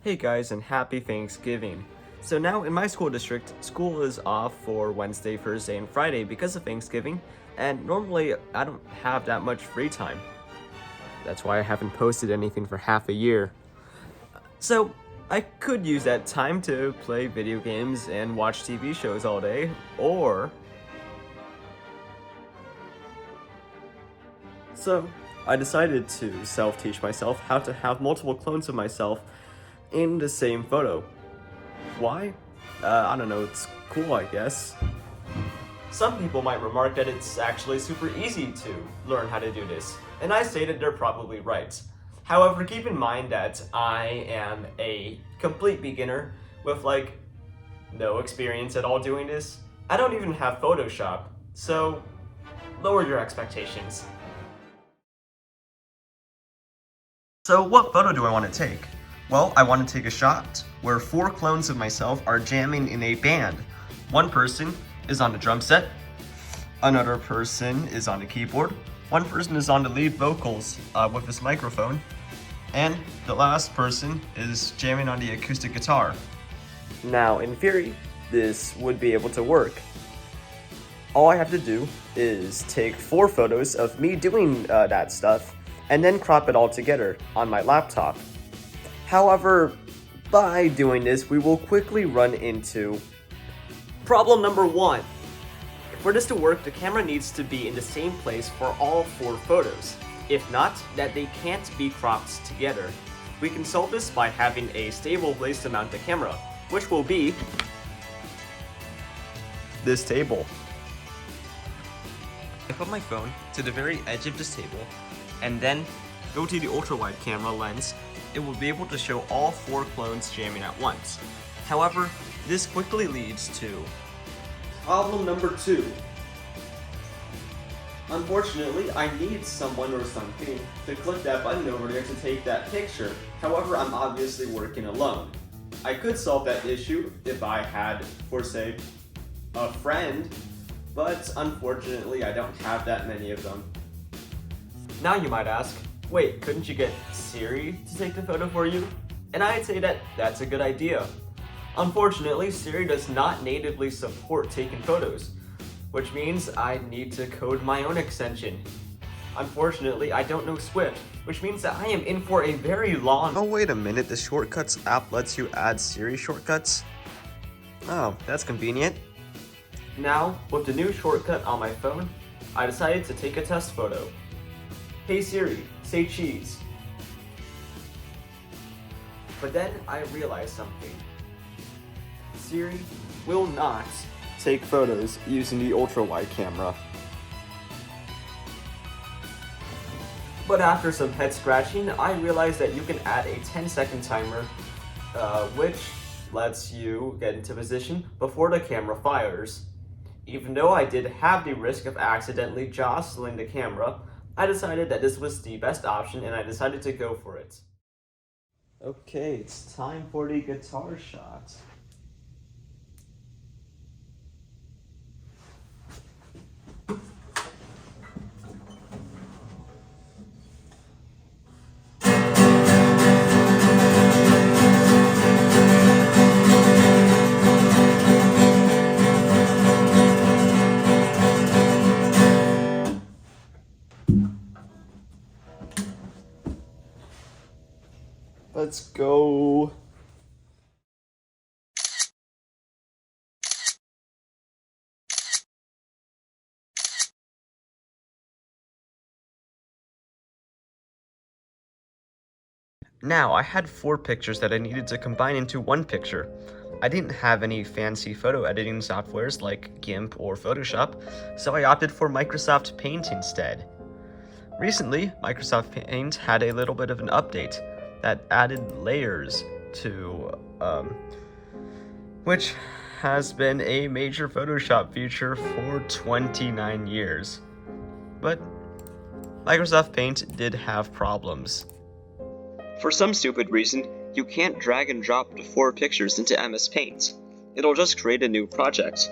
Hey guys, and happy Thanksgiving. So now in my school district, school is off for Wednesday, Thursday, and Friday because of Thanksgiving, and normally I don't have that much free time. That's why I haven't posted anything for half a year. So I could use that time to play video games and watch TV shows all day, or... So I decided to self-teach myself how to have multiple clones of myself in the same photo. Why? I don't know, it's cool, I guess. Some people might remark that it's actually super easy to learn how to do this, and I say that they're probably right. However, keep in mind that I am a complete beginner with no experience at all doing this. I don't even have Photoshop, so lower your expectations. So what photo do I want to take? Well, I want to take a shot where 4 clones of myself are jamming in a band. One person is on the drum set, another person is on the keyboard, one person is on the lead vocals with his microphone, and the last person is jamming on the acoustic guitar. Now, in theory, this would be able to work. All I have to do is take 4 photos of me doing that stuff, and then crop it all together on my laptop. However, by doing this, we will quickly run into problem number 1. For this to work, the camera needs to be in the same place for all 4 photos. If not, that they can't be cropped together. We can solve this by having a stable place to mount the camera, which will be this table. I put my phone to the very edge of this table, and then go to the ultra-wide camera lens. It will be able to show all 4 clones jamming at once. However, this quickly leads to problem number 2. Unfortunately, I need someone or something to click that button over there to take that picture. However, I'm obviously working alone. I could solve that issue if I had, for say, a friend, but unfortunately I don't have that many of them. Now you might ask, wait, couldn't you get Siri to take the photo for you? And I'd say that that's a good idea. Unfortunately, Siri does not natively support taking photos, which means I need to code my own extension. Unfortunately, I don't know Swift, which means that I am in for a very long— Oh, wait a minute, the Shortcuts app lets you add Siri shortcuts? Oh, that's convenient. Now, with the new shortcut on my phone, I decided to take a test photo. Hey Siri, say cheese. But then I realized something. Siri will not take photos using the ultra-wide camera. But after some head scratching, I realized that you can add a 10-second timer, which lets you get into position before the camera fires. Even though I did have the risk of accidentally jostling the camera, I decided that this was the best option and I decided to go for it. Okay, it's time for the guitar shot. Let's go. Now, I had 4 pictures that I needed to combine into one picture. I didn't have any fancy photo editing softwares like GIMP or Photoshop, so I opted for Microsoft Paint instead. Recently, Microsoft Paint had a little bit of an update that added layers to, which has been a major Photoshop feature for 29 years. But Microsoft Paint did have problems. For some stupid reason, you can't drag and drop the 4 pictures into MS Paint. It'll just create a new project.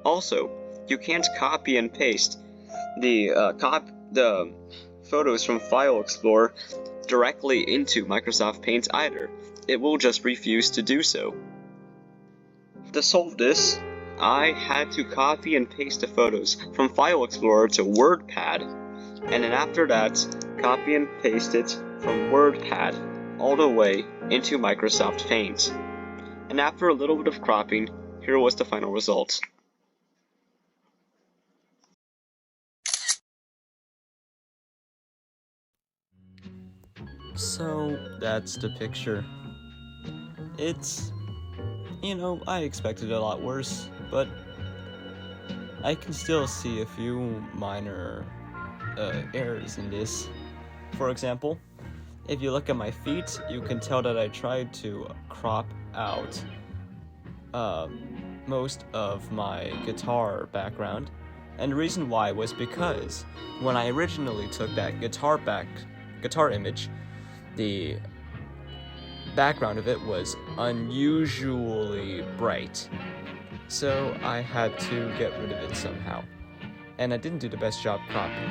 Also, you can't copy and paste the photos from File Explorer directly into Microsoft Paint either. it will just refuse to do so. To solve this, I had to copy and paste the photos from File Explorer to WordPad, and then after that, copy and paste it from WordPad all the way into Microsoft Paint. And after a little bit of cropping, here was the final result. So that's the picture. It's, I expected a lot worse, but I can still see a few minor errors in this. For example, if you look at my feet, you can tell that I tried to crop out most of my guitar background, and the reason why was because when I originally took that guitar image, the background of it was unusually bright, so I had to get rid of it somehow, and I didn't do the best job cropping.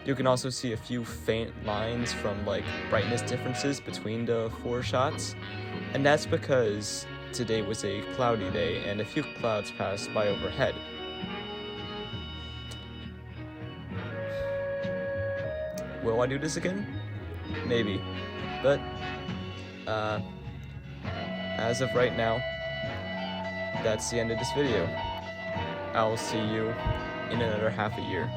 You can also see a few faint lines from brightness differences between the 4 shots, and that's because today was a cloudy day and a few clouds passed by overhead. Will I do this again? Maybe, but as of right now, that's the end of this video. I'll see you in another half a year.